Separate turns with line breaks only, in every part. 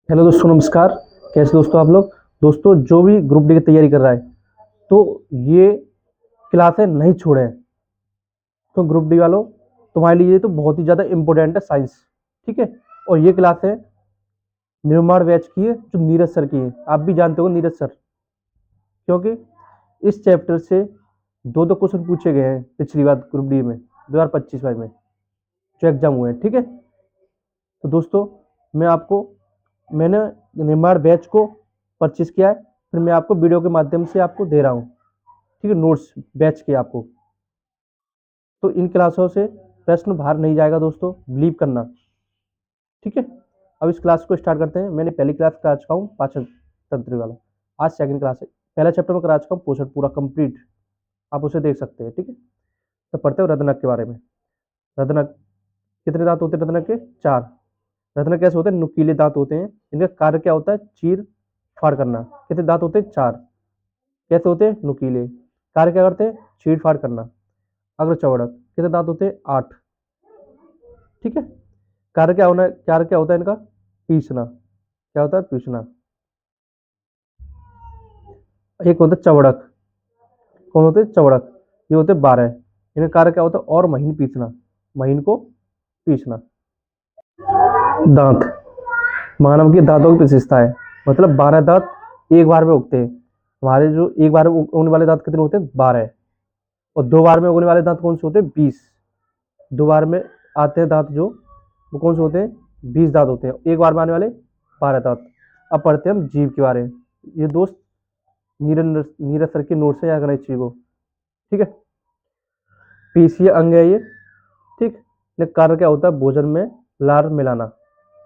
Hello दोस्तों, नमस्कार। कैसे दोस्तों आप लोग। दोस्तों, जो भी ग्रुप डी की तैयारी कर रहा है तो ये क्लासें नहीं छोड़ें। तो ग्रुप डी वालों, तुम्हारे लिए तो बहुत ही ज़्यादा इम्पोर्टेंट है साइंस। ठीक है। और ये क्लासें निर्माण बैच की है, जो नीरज सर की है। आप भी जानते हो नीरज सर, क्योंकि इस चैप्टर से दो दो क्वेश्चन पूछे गए हैं पिछली बार ग्रुप डी में 2025 में जो एग्जाम हुए हैं। ठीक है। तो दोस्तों, मैंने निर्माण बैच को परचेज किया है, फिर मैं आपको वीडियो के माध्यम से आपको दे रहा हूँ। ठीक है, नोट्स बैच के आपको। तो इन क्लासों से प्रश्न बाहर नहीं जाएगा दोस्तों, बिलीव करना। ठीक है। अब इस क्लास को स्टार्ट करते हैं। मैंने पहली क्लास करा चुका हूँ पाचन तंत्र वाला। आज सेकंड क्लास है। पहला चैप्टर में करा चुका हूँ पोषण पूरा कंप्लीट, आप उसे देख सकते हैं। ठीक है। तो पढ़ते हो रत्नक के बारे में। रत्नक, कितने दांत होते हैं रत्नक के? चार। रत्नक कैसे होते हैं? नुकीले दांत होते हैं। इनका कार्य क्या होता है? चीर फाड़ करना। कितने दांत होते हैं? चार। कैसे होते हैं? नुकीले। कार्य क्या करते हैं? चीर फाड़ करना। अग्र चौड़क, कितने दांत होते हैं? आठ। ठीक है। कार्य क्या होता है इनका? पीसना। क्या होता है? पीसना। एक होता है चौड़क। कौन होते हैं? चौड़क। ये होते हैं 12। इनका कार्य क्या होता है? और महीन पीसना। महीन को पीसना। दांत, मानव के दांतों की विशेषता है, मतलब 12 दांत एक बार में उगते हैं। हमारे जो एक बार में उगने वाले दांत कितने होते हैं? 12। और दो बार में उगने वाले दांत कौन से होते हैं? 20। दो बार में आते हैं दांत जो, वो कौन से होते हैं? 20 दांत होते हैं। एक बार में आने वाले 12 दांत। अब पढ़ते हैं हम जीव के बारे में। ये दोस्त नीरज नीरज सर की नोट से याद करना इस चीज को। ठीक है। पीसीय अंग है ये। ठीक। ने कार्य क्या होता है? भोजन में लार मिलाना।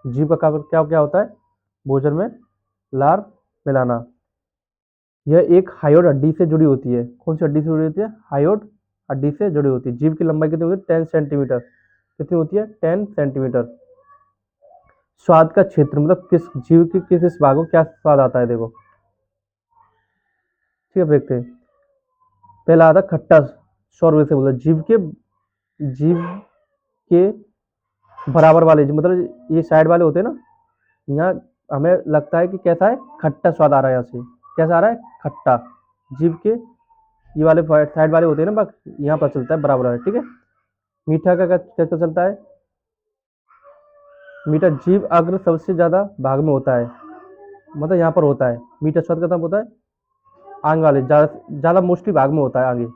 जीव का कार्य क्या क्या होता है? भोजन में लार मिलाना। यह एक हायोड हड्डी से जुड़ी होती है। कौन सी हड्डी से जुड़ी होती है? हायोड हड्डी से जुड़ी होती है। जीव की लंबाई कितनी होती है? 10 सेंटीमीटर। कितनी होती है? 10 सेंटीमीटर। स्वाद का क्षेत्र, मतलब किस जीव के किस भाग को क्या स्वाद आता है, देखो। ठीक है, देखते हैं। पहला आता है खट्टा। सौर से बोलते जीव के बराबर वाले, मतलब ये साइड वाले होते हैं ना, यहाँ हमें लगता है कि कैसा है? खट्टा स्वाद आ रहा है यहाँ से। कैसा आ रहा है? खट्टा। जीव के ये वाले साइड वाले होते हैं ना, यहाँ पर चलता है बराबर है। ठीक है। मीठा का कैसे चलता है? मीठा जीव अग्र सबसे ज्यादा भाग में होता है, मतलब यहाँ पर होता है। मीठा स्वाद खत्म होता है आगे वाले, ज्यादा ज्यादा मोस्टली भाग में होता है आगे।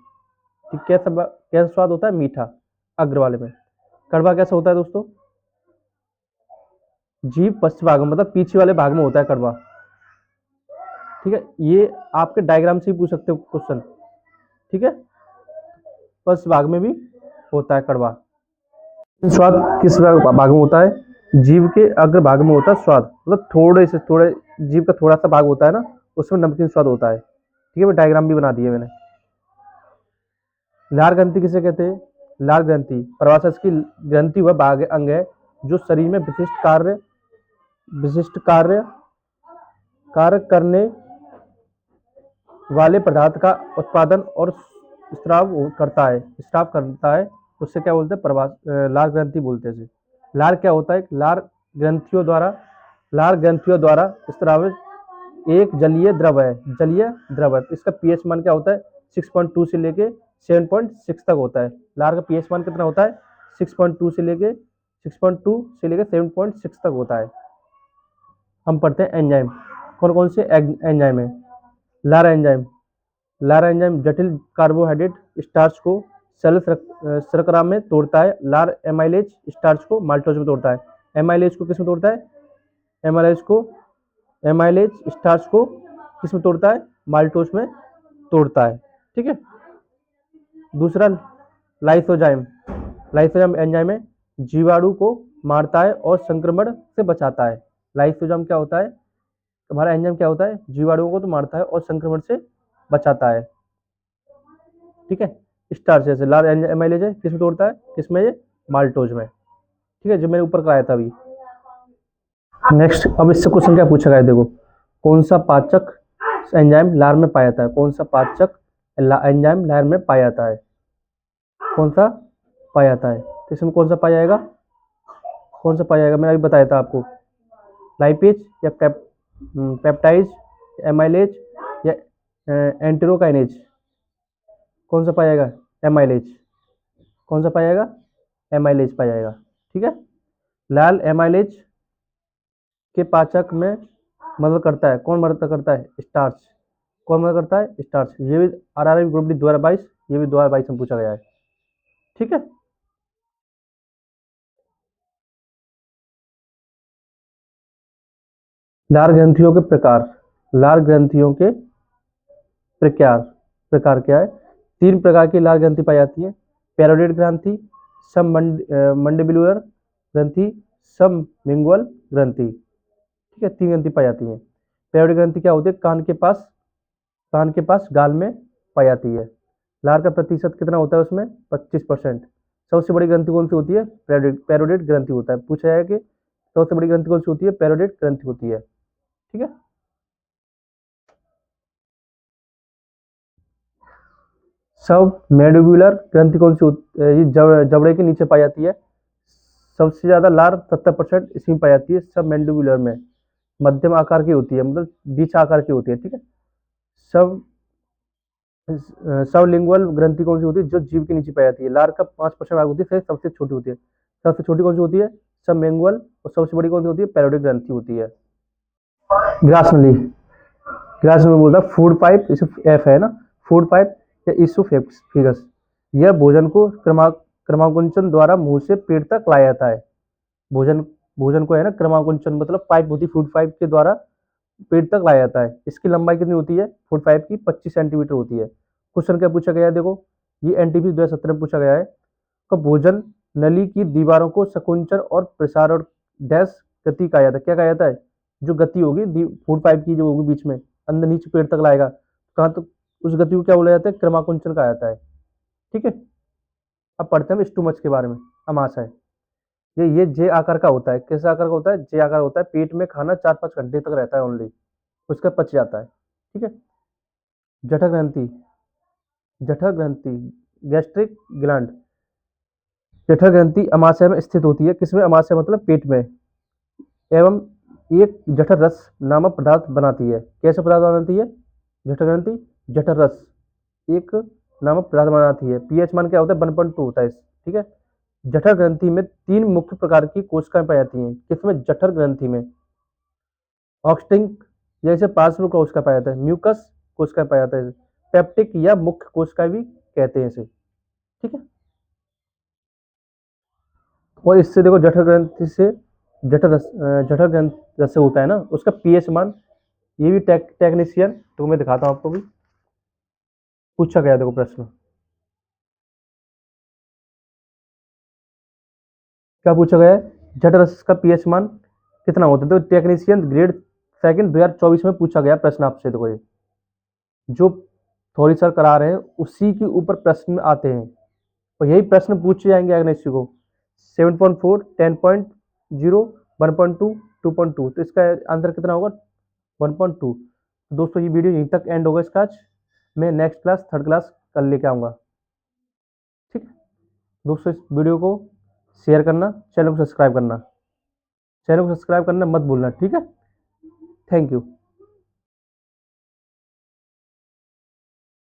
ठीक। कैसा स्वाद होता है? मीठा अग्र वाले में। कड़वा कैसा होता है दोस्तों? जीव पश्चिम भाग में, मतलब पीछे वाले भाग में होता है कड़वा। ठीक है। ये आपके डायग्राम से ही पूछ सकते हो क्वेश्चन। ठीक है। पश्चिम भाग में भी होता है कड़वा। स्वाद किस भाग में होता है? जीव के अग्र भाग में होता है स्वाद, मतलब थोड़े जीव का थोड़ा सा भाग होता है ना, उसमें नमकीन स्वाद होता है। ठीक है। मैं डायग्राम भी बना दिया मैंने। लार ग्रंथि किसे कहते हैं? लार ग्रंथि प्रवासस की ग्रंथि वह भाग अंग है जो शरीर में विशिष्ट कार्य करने वाले पदार्थ का उत्पादन और स्त्राव करता है। उससे क्या बोलते हैं? लार ग्रंथि बोलते हैं। लार क्या होता है? लार ग्रंथियों द्वारा स्त्रावित एक जलीय द्रव है। जलीय द्रव है। इसका पीएच मान क्या होता है? 6.2 से लेके 7.6 तक होता है। लार का पीएच मान कितना होता है? 6.2 से लेके 7.6 तक होता है। हम पढ़ते हैं एंजाइम। कौन कौन से एंजाइम है? लार एंजाइम। लार एंजाइम जटिल कार्बोहाइड्रेट स्टार्च को सेल शर्करा में तोड़ता है। लार एमाइलेज स्टार्च को माल्टोज में तोड़ता है। एमाइलेज को किस में तोड़ता है? एमाइलेज को एमाइलेज स्टार्च को किस में तोड़ता है? माल्टोज में तोड़ता है। ठीक है। दूसरा लाइसोजाइम। लाइसोजाइम एंजाइम है, जीवाणु को मारता है और संक्रमण से बचाता है। लाइसोजाइम क्या होता है? हमारा एंजाइम क्या होता है? जीवाणुओं को तो मारता है और संक्रमण से बचाता है। ठीक है। स्टार्च जैसे लार एमाइलेज है, किसमें तोड़ता है? किसमें? ये माल्टोज में। ठीक है, जो मैंने ऊपर कराया था अभी। नेक्स्ट, अब इससे क्वेश्चन क्या पूछा गया, देखो। कौन सा पाचक एंजाइम लार में पाया जाता है? कौन सा पाचक एंजाइम लार में पाया जाता है? कौन सा पाया जाता है? तो इसमें कौन सा पाया जाएगा? कौन सा पाया जाएगा? मैंने अभी बताया था आपको। लाइपेज या पेप्टाइज, एमाइलेज या एंटेरोकाइनेज, कौन सा पाया जाएगा? एमाइलेज। कौन सा पाया जाएगा? एमाइलेज पाया जाएगा। ठीक है, लाल एमाइलेज के पाचक में मदद करता है। कौन मदद करता है? स्टार्च। कौन मदद करता है? स्टार्च। ये भी आरआरबी ग्रुप डी 2022, ये भी 2022 में पूछा गया है। ठीक है, लार ग्रंथियों के प्रकार। लार ग्रंथियों के प्रकार प्रकार क्या है? 3 प्रकार की लार ग्रंथि पाई जाती है। पैरोडिड ग्रंथि, सब मंडिबुलर ग्रंथि, सब मिंगुअल ग्रंथि। ठीक है, 3 ग्रंथि पाई जाती है। पैरोडिड ग्रंथि क्या होती है? कान के पास गाल में पाई जाती है। लार का प्रतिशत कितना होता है उसमें? 25%। सबसे बड़ी ग्रंथि कौन सी होती है? पैरोडिड ग्रंथि होता है। पूछा जाए कि सबसे बड़ी ग्रंथि कौन सी होती है? पैरोडिड ग्रंथि होती है। ठीक है, सब मेडुबुलर ग्रंथि कौन सी ये जबड़े के नीचे पाई जाती है। सबसे ज्यादा लार 70% इसमें पाई जाती है, सब मैंडिबुलर में। मध्यम आकार की होती है, मतलब बीच आकार की होती है। ठीक है, सब सब लिंगुअल ग्रंथि कौन सी होती है? जो जीभ के नीचे पाई जाती है। लार का 5% भाग होती है, सबसे छोटी होती है। सबसे छोटी कौन सी होती है? सब मैंगुअल। और सबसे बड़ी कौन सी होती है? पैरोडिक ग्रंथि होती है। ग्रास नली, ग्रास नली बोलता है फूड पाइप, इसे एफ है ना, फूड पाइप या इसोफेगस। यह भोजन को क्रमाकुंचन द्वारा मुंह से पेट तक लाया जाता है। भोजन भोजन को है ना, क्रमाकुंचन मतलब पाइप होती है, फूड पाइप के द्वारा पेट तक लाया जाता है। इसकी लंबाई कितनी होती है? फुट पाइप की 25 सेंटीमीटर होती है। क्वेश्चन क्या पूछा गया है? देखो, ये एनटीपी 2017 में पूछा गया है। तो भोजन नली की दीवारों को संकुचन और प्रसार और डैश गति कहा जाता है। क्या कहा जाता है? जो गति होगी फूड पाइप की, जो होगी बीच में अंदर नीचे पेट तक लाएगा, कहाँ तक, उस गति को क्या बोला जाता है? क्रमाकुंचन कहा जाता है। ठीक है, अब पढ़ते हैं स्टूमच के बारे में। अमाशय, ये जे आकार का होता है। किस आकार का होता है? जे आकार होता है। पेट में खाना 4-5 घंटे तक रहता है ओनली, उसका पच जाता है। ठीक है, जठर ग्रंथि, जठर ग्रंथि गैस्ट्रिक ग्लैंड। जठर ग्रंथि अमाशय में स्थित होती है। किसमें? अमाशय मतलब पेट में। एवं एक जठर रस नामक पदार्थ बनाती है। कैसे पदार्थ बनाती है? जठर ग्रंथि जठर रस एक नामक पदार्थ बनाती है। पीएच मान क्या होता है? 1.2 होता है। ठीक है, जठर ग्रंथि में 3 मुख्य प्रकार की कोशिकाएं पाई जाती हैं। किसमें? जठर ग्रंथि में। ऑक्सटिंग जैसे पार्श्व कोशिका पाया जाता है, म्यूकस कोशिका पाया जाता है, पेप्टिक या मुख्य कोशिका भी कहते हैं इसे। ठीक है, और इससे देखो जठर ग्रंथि से जठर ग्रंथि जैसे होता है ना, उसका पीएच मान, ये भी टेक्नीशियन तो मैं दिखाता हूँ आपको भी। पूछा गया देखो प्रश्न, क्या पूछा गया है? जठर रस का पीएच मान कितना होता है? तो टेक्नीशियन ग्रेड सेकंड 2024 में पूछा गया प्रश्न आपसे। देखो, ये जो थोड़ी सर करा रहे हैं उसी के ऊपर प्रश्न आते हैं, और यही प्रश्न पूछे जाएंगे एग्नेस्टी को। 7.4, 10.0, 1.2, 2.2, तो इसका आंसर कितना होगा? 1.2। तो दोस्तों, ये वीडियो यहीं तक एंड होगा इसका आज। मैं नेक्स्ट क्लास, थर्ड क्लास कल लेके आऊँगा। ठीक है दोस्तों, इस वीडियो को शेयर करना, चैनल को सब्सक्राइब करना मत भूलना। ठीक है, थैंक यू।